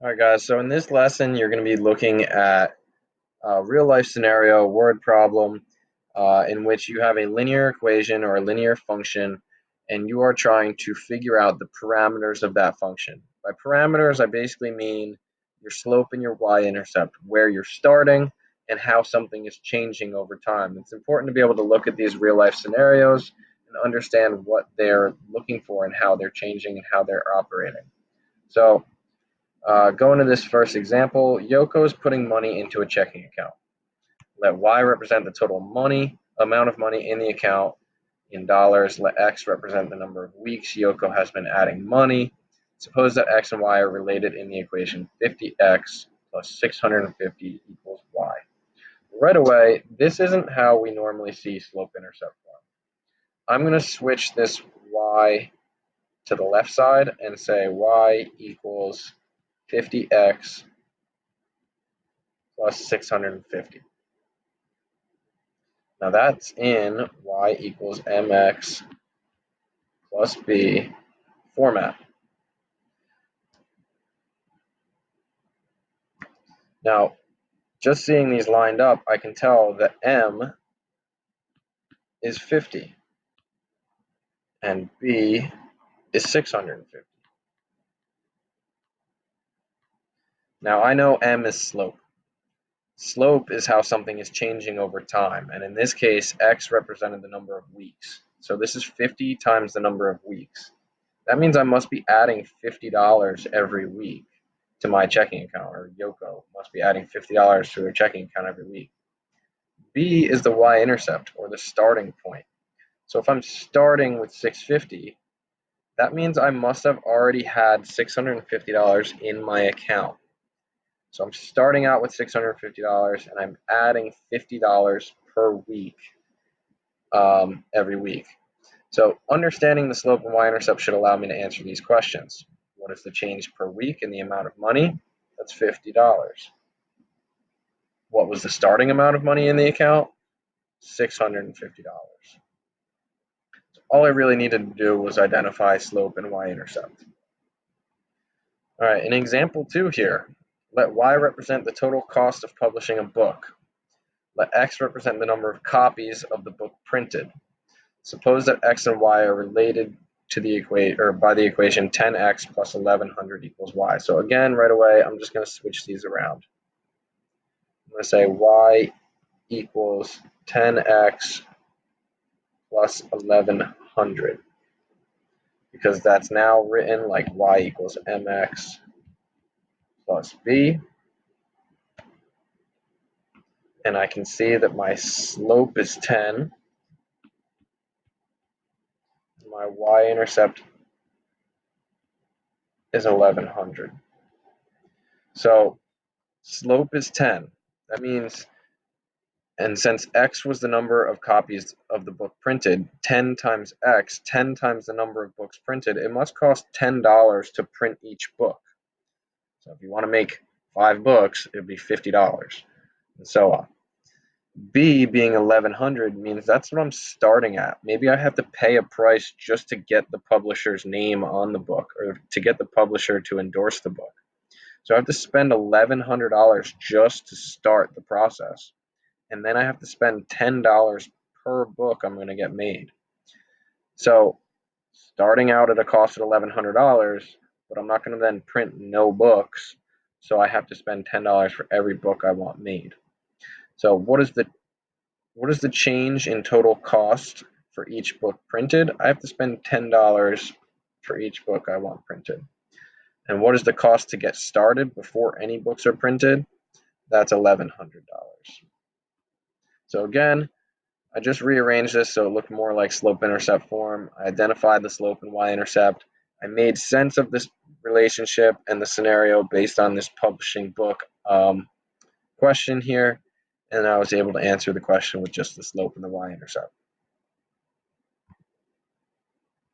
All right, guys. So in this lesson, you're going to be looking at a real life scenario, word problem, in which you have a linear equation or a linear function, and you are trying to figure out the parameters of that function. By parameters, I basically mean your slope and your y-intercept, where you're starting and how something is changing over time. It's important to be able to look at these real life scenarios and understand what they're looking for and how they're changing and how they're operating. So going to this first example, Yoko is putting money into a checking account. Let Y represent the total amount of money in the account in dollars. Let X represent the number of weeks Yoko has been adding money. Suppose that X and Y are related in the equation 50X plus 650 equals Y. Right away, this isn't how we normally see slope-intercept form. I'm going to switch this Y to the left side and say Y equals 50X plus 650. Now that's in y equals mx plus b format. Now, just seeing these lined up, I can tell that m is 50 and b is 650. Now I know m is slope. Slope is how something is changing over time, and in this case, x represented the number of weeks. So this is 50 times the number of weeks. That means I must be adding $50 every week to my checking account, or Yoko must be adding $50 to her checking account every week. B is the y-intercept, or the starting point. So if I'm starting with 650, that means I must have already had $650 in my account. So I'm starting out with $650 and I'm adding $50 per week every week. So understanding the slope and y-intercept should allow me to answer these questions. What is the change per week in the amount of money? That's $50. What was the starting amount of money in the account? $650. So all I really needed to do was identify slope and y-intercept. All right, in example 2 here, let y represent the total cost of publishing a book. Let x represent the number of copies of the book printed. Suppose that x and y are related to the equation, or by the equation 10x plus 1100 equals y. So again, right away, I'm just going to switch these around. I'm going to say y equals 10x plus 1100, because that's now written like y equals mx plus b. And I can see that my slope is 10. My y-intercept is 1100. So slope is 10. That means, and since x was the number of copies of the book printed, 10 times x, 10 times the number of books printed, it must cost $10 to print each book. So if you want to make 5 books, it would be $50, and so on. B being 1100 means that's what I'm starting at. Maybe I have to pay a price just to get the publisher's name on the book, or to get the publisher to endorse the book. So I have to spend $1,100 just to start the process. And then I have to spend $10 per book I'm going to get made. So starting out at a cost of $1,100, but I'm not going to then print no books. So I have to spend $10 for every book I want made. So what is the change in total cost for each book printed? I have to spend $10 for each book I want printed. And what is the cost to get started before any books are printed? That's $1,100. So again, I just rearranged this so it looked more like slope-intercept form. I identified the slope and y-intercept. I made sense of this relationship and the scenario based on this publishing book question here, and I was able to answer the question with just the slope and the y-intercept.